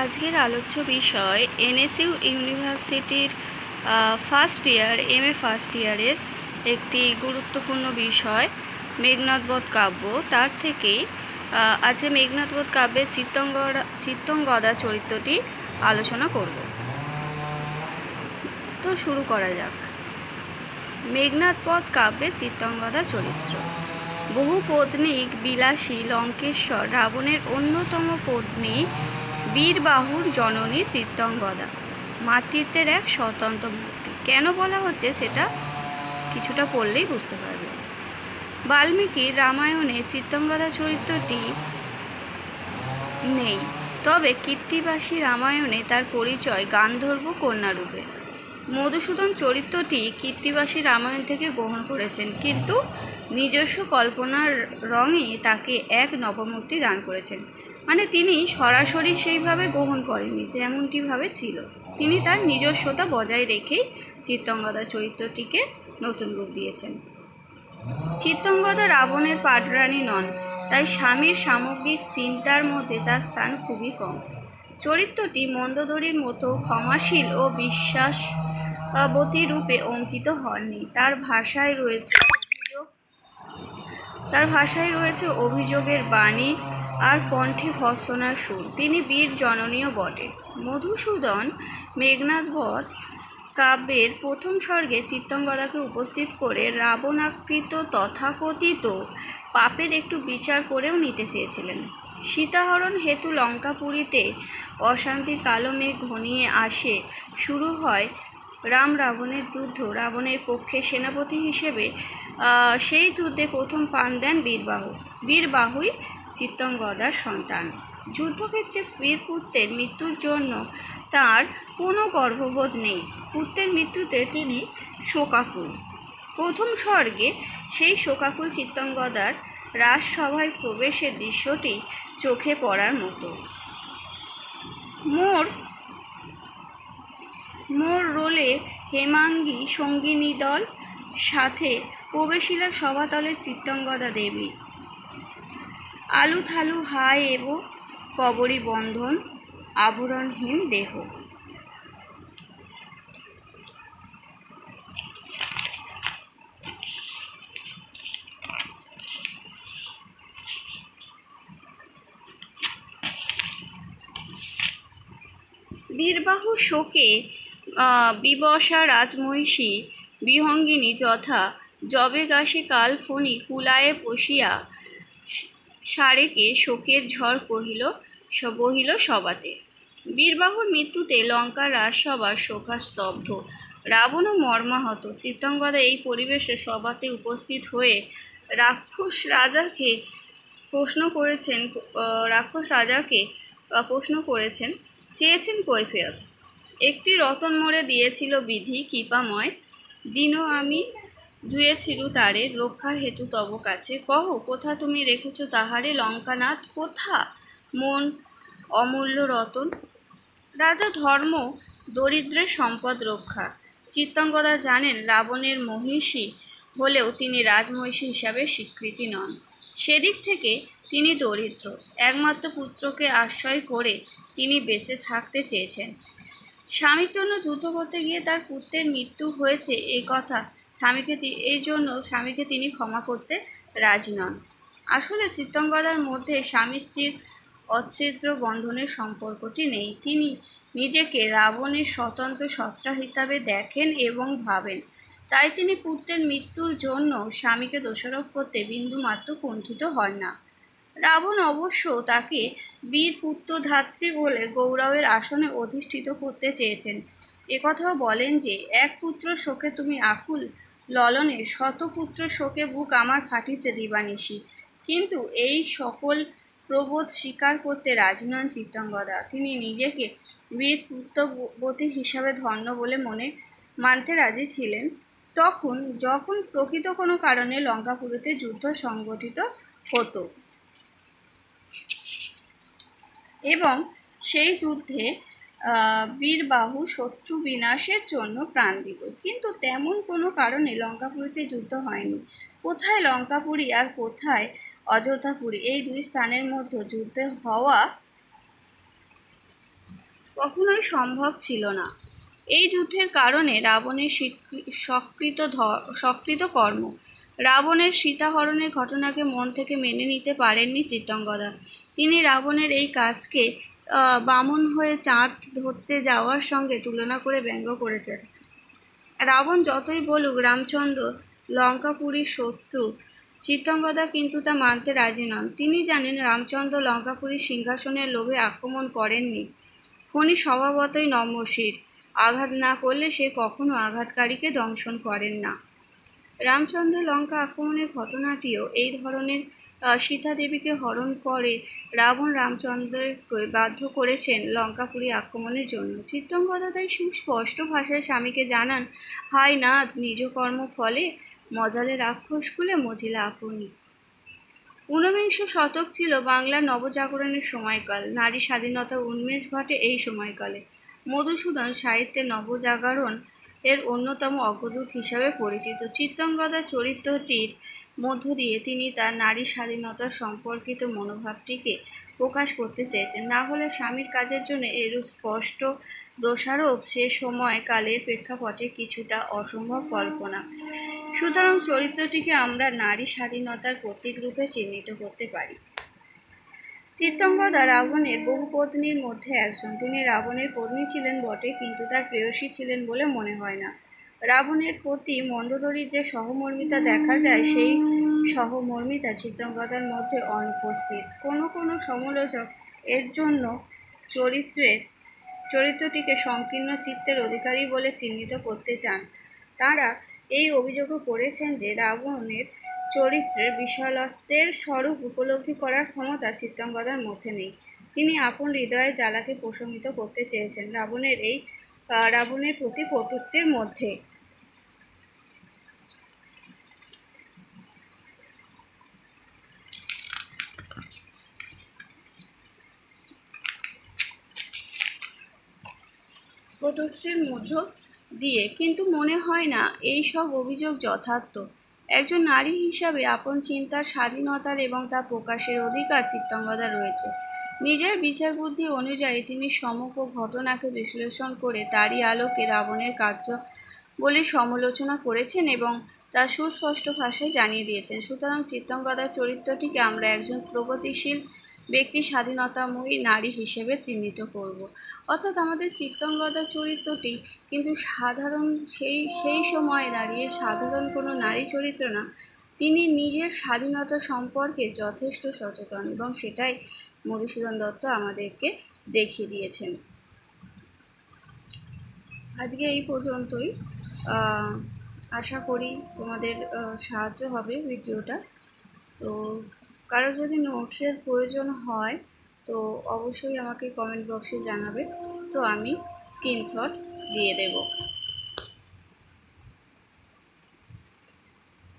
আজকের আলোচ্য বিষয় এনএসইউ ইউনিভার্সিটির ফার্স্ট ইয়ার এমএ ফার্স্ট ইয়ারের একটি গুরুত্বপূর্ণ বিষয় মেঘনাদ বধ কাব্য। তার থেকেই আজকে মেঘনাদ বধ কাব্যের চিত্তঙ্গদা চরিত্রটি আলোচনা করব। তো শুরু করা যাক। মেঘনাদ বধ কাব্যের চিত্তঙ্গদা চরিত্র। বহু পত্নীক বিলাসী লঙ্কেশ্বর রাবণের অন্যতম পত্নী বীরবাহুর জননী চিত্তঙ্গদা মাতৃত্বের এক স্বতন্ত্র মূর্তি। কেন বলা হচ্ছে সেটা কিছুটা পড়লেই বুঝতে পারবে। বাল্মীকির রামায়ণে চিত্তঙ্গদা চরিত্রটি নেই, তবে কৃত্তিবাসী রামায়ণে তার পরিচয় গান্ধর্ব কন্যারূপে। মধুসূদন চরিত্রটি কৃত্তিবাসী রামায়ণ থেকে গ্রহণ করেছেন, কিন্তু নিজস্ব কল্পনার রঙে তাকে এক নবমূর্তি দান করেছেন। মানে তিনি সরাসরি সেইভাবে গ্রহণ করেননি, যেমনটিভাবে ছিল, তিনি তার নিজস্বতা বজায় রেখেই চিত্তঙ্গদা চরিত্রটিকে নতুন রূপ দিয়েছেন। চিত্তঙ্গদা রাবণের পাটরানী নন, তাই স্বামীর সামগ্রিক চিন্তার মধ্যে তার স্থান খুবই কম। চরিত্রটি মন্দোদরীর মতো ক্ষমাশীল ও বিশ্বাসবতী রূপে অঙ্কিত হননি। তার ভাষায় রয়েছে অভিযোগের বাণী আর কণ্ঠে ভর্ৎসনার সুর। তিনি বীর জননীয় বটে। মধুসূদন মেঘনাদ বধ কাব্যের প্রথম স্বর্গে চিত্তঙ্গদাকে উপস্থিত করে রাবণাকৃত তথাকথিত পাপের একটু বিচার করেও নিতে চেয়েছিলেন। সীতাহরণ হেতু লঙ্কাপুরীতে অশান্তির কালো মেঘ ঘনিয়ে আসে। শুরু হয় রাম রাবণের যুদ্ধ। রাবণের পক্ষে সেনাপতি হিসেবে সেই যুদ্ধে প্রথম প্রাণ দেন বীরবাহু। বীরবাহুই চিত্তঙ্গদার সন্তান। যুদ্ধক্ষেত্রে বীরপুত্রের মৃত্যুর জন্য তার কোনো গর্ববোধ নেই। পুত্রের মৃত্যুতে তিনি শোকাকুল। প্রথম স্বর্গে সেই শোকাকুল চিত্তঙ্গদার রাজসভায় প্রবেশের দৃশ্যটি চোখে পড়ার মতো। মোর রোলে হেমাঙ্গী সঙ্গিনী দল, সাথে প্রবেশিলা সভাতলে চিত্তঙ্গদা দেবী। আলু থালু হায় এব কবরী বন্ধন, আভরণহীন দেহ। বীরবাহু শোকে বিবশা রাজমহিষী বিহঙ্গিনী যথা যবে গাছে কাল ফণি কুলায়ে পশিয়া সারেকে শোকের ঝড় বহিল সবাতে। বীরবাহুর মৃত্যুতে লঙ্কার রাজসভা শোকাস্তব্ধ, রাবণও মর্মাহত। চিত্তঙ্গদা এই পরিবেশে সভাতে উপস্থিত হয়ে রাক্ষস রাজাকে প্রশ্ন করেছেন, চেয়েছেন কৈফিয়ত। একটি রতন মোড়ে দিয়েছিল বিধি কৃপাময়, দিনও আমি ধুয়েছিলু তারে রক্ষা হেতু তব কাছে। কহ কোথা তুমি রেখেছ তাহারে লঙ্কানাথ, কোথা মন অমূল্য রতন। রাজা ধর্ম দরিদ্রের সম্পদ রক্ষা। চিত্তঙ্গদা জানেন রাবণের মহিষী হলেও তিনি রাজমহিষী হিসাবে স্বীকৃতি নন। সেদিক থেকে তিনি দরিদ্র। একমাত্র পুত্রকে আশ্রয় করে তিনি বেঁচে থাকতে চেয়েছেন। স্বামীর জন্য যুদ্ধ করতে গিয়ে তার পুত্রের মৃত্যু হয়েছে এই জন্য স্বামীকে তিনি ক্ষমা করতে রাজি নন। আসলে চিত্তঙ্গদার মধ্যে স্বামী স্ত্রীর অচ্ছেদ্য বন্ধনের সম্পর্কটি নেই। তিনি নিজেকে রাবণের স্বতন্ত্র সত্তা হিসাবে দেখেন এবং ভাবেন। তাই তিনি পুত্রের মৃত্যুর জন্য স্বামীকে দোষারোপ করতে বিন্দুমাত্র কুণ্ঠিত হন না। রাবণ অবশ্য তাকে বীর পুত্রধাত্রী বলে গৌরবের আসনে অধিষ্ঠিত করতে চেয়েছেন। একথাও বলেন যে, এক পুত্র শোকে তুমি আকুল ললনে, শতপুত্র শোকে বুক আমার ফাটিছে দিবানিশি। কিন্তু এই সকল প্রবোধ স্বীকার করতে রাজি নন চিত্তঙ্গদা। তিনি নিজেকে বীর পুত্রবতী হিসাবে ধন্য বলে মানতে রাজি ছিলেন যখন প্রকৃত কোনো কারণে লঙ্কাপুরীতে যুদ্ধ সংগঠিত হতো এবং সেই যুদ্ধে বীরবাহু শত্রু বিনাশের জন্য প্রাণ দিত। কিন্তু তেমন কোনো কারণে লঙ্কাপুরীতে যুদ্ধ হয়নি। কোথায় লঙ্কাপুরী আর কোথায় অযোধ্যাপুরী, এই দুই স্থানের মধ্যে যুদ্ধ হওয়া কখনোই সম্ভব ছিল না। এই যুদ্ধের কারণে রাবণের সকৃত কর্ম, রাবণের সীতাহরণের ঘটনাকে মন থেকে মেনে নিতে পারেননি চিত্রাঙ্গদা। তিনি রাবণের এই কাজকে বামন হয়ে চাঁদ ধরতে যাওয়ার সঙ্গে তুলনা করে ব্যঙ্গ করেছেন। রাবণ যতই বলুক রামচন্দ্র লঙ্কাপুরীর শত্রু, চিত্রাঙ্গদা কিন্তু তা মানতে রাজি নন। তিনি জানেন রামচন্দ্র লঙ্কাপুরীর সিংহাসনের লোভে আক্রমণ করেননি। ফণি স্বভাবতই নম্রশির, আঘাত না করলে সে কখনো আঘাতকারীকে দংশন করেন না। রামচন্দ্রের লঙ্কা আক্রমণের ঘটনাটিও এই ধরনের। সীতা দেবীকে হরণ করে রাবণ রামচন্দ্রকে বাধ্য করেছেন লঙ্কাপুরী আক্রমণের জন্য। চিত্রাঙ্গদা তাই সুস্পষ্ট ভাষায় স্বামীকে জানান, হায় নাথ, নিজ কর্ম ফলে মজালে রাক্ষসকুলে মজিলা আপনি। ঊনবিংশ শতক ছিল বাংলার নবজাগরণের সময়কাল। নারী স্বাধীনতার উন্মেষ ঘটে এই সময়কালে। মধুসূদন সাহিত্যে নবজাগরণ এর অন্যতম অগ্রদূত হিসাবে পরিচিত। চিত্রাঙ্গদার চরিত্রটির মধ্য দিয়ে তিনি তার নারী স্বাধীনতা সম্পর্কিত মনোভাবটিকে প্রকাশ করতে চেয়েছেন। না হলে স্বামীর কাজের জন্য এরূপ স্পষ্ট দোষারোপ সে সময়কালের প্রেক্ষাপটে কিছুটা অসম্ভব কল্পনা। সুতরাং চরিত্রটিকে আমরা নারী স্বাধীনতার প্রতীক রূপে চিহ্নিত করতে পারি। চিত্রাঙ্গদা রাবণের বহু পত্নীর মধ্যে একজন। তিনি রাবণের পত্নী ছিলেন বটে, কিন্তু তার প্রেয়সী ছিলেন বলে মনে হয় না। রাবণের প্রতি মন্দোদরীর যে সহমর্মিতা দেখা যায়, সেই সহমর্মিতা চিত্রাঙ্গদার মধ্যে অনুপস্থিত। কোনো সমালোচক এর জন্য চরিত্রটিকে সংকীর্ণ চিত্তের অধিকারী বলে চিহ্নিত করতে চান। তাঁরা এই অভিযোগও করেছেন যে রাবণের চরিত্রের বিশালত্বের স্বরূপ উপলব্ধি করার ক্ষমতা চিত্রাঙ্গদার মধ্যে নেই। তিনি আপন হৃদয়ের জ্বালাকে প্রশমিত করতে চেয়েছেন রাবণের প্রতি কটূক্তির মধ্যে। দিয়ে কিন্তু মনে হয় না এই সব অভিযোগ যথার্থ। একজন নারী হিসাবে আপন চিন্তার স্বাধীনতার এবং তা প্রকাশের অধিকার চিত্রাঙ্গদার রয়েছে। নিজের বিচার বুদ্ধি অনুযায়ী তিনি সমগ্র ঘটনাকে বিশ্লেষণ করে তারই আলোকে রাবণের কার্যাবলীর সমালোচনা করেছেন এবং তা সুস্পষ্ট ভাষায় জানিয়ে দিয়েছেন। সুতরাং চিত্রাঙ্গদার চরিত্রটিকে আমরা একজন প্রগতিশীল ব্যক্তি, স্বাধীনতাময়ী নারী হিসেবে চিহ্নিত করব। অর্থাৎ আমাদের চিত্রাঙ্গদার চরিত্রটি কিন্তু সাধারণ সেই সময়ে দাঁড়িয়ে সাধারণ কোনো নারী চরিত্র না। তিনি নিজের স্বাধীনতা সম্পর্কে যথেষ্ট সচেতন এবং সেটাই মধুসূদন দত্ত আমাদেরকে দেখিয়ে দিয়েছেন। আজকে এই পর্যন্তই। আশা করি তোমাদের সাহায্য হবে ভিডিওটা। তো কারো যদি নোটসের প্রয়োজন হয় তো অবশ্যই আমাকে কমেন্ট বক্সে জানাবে, তো আমি স্ক্রিনশট দিয়ে দেব।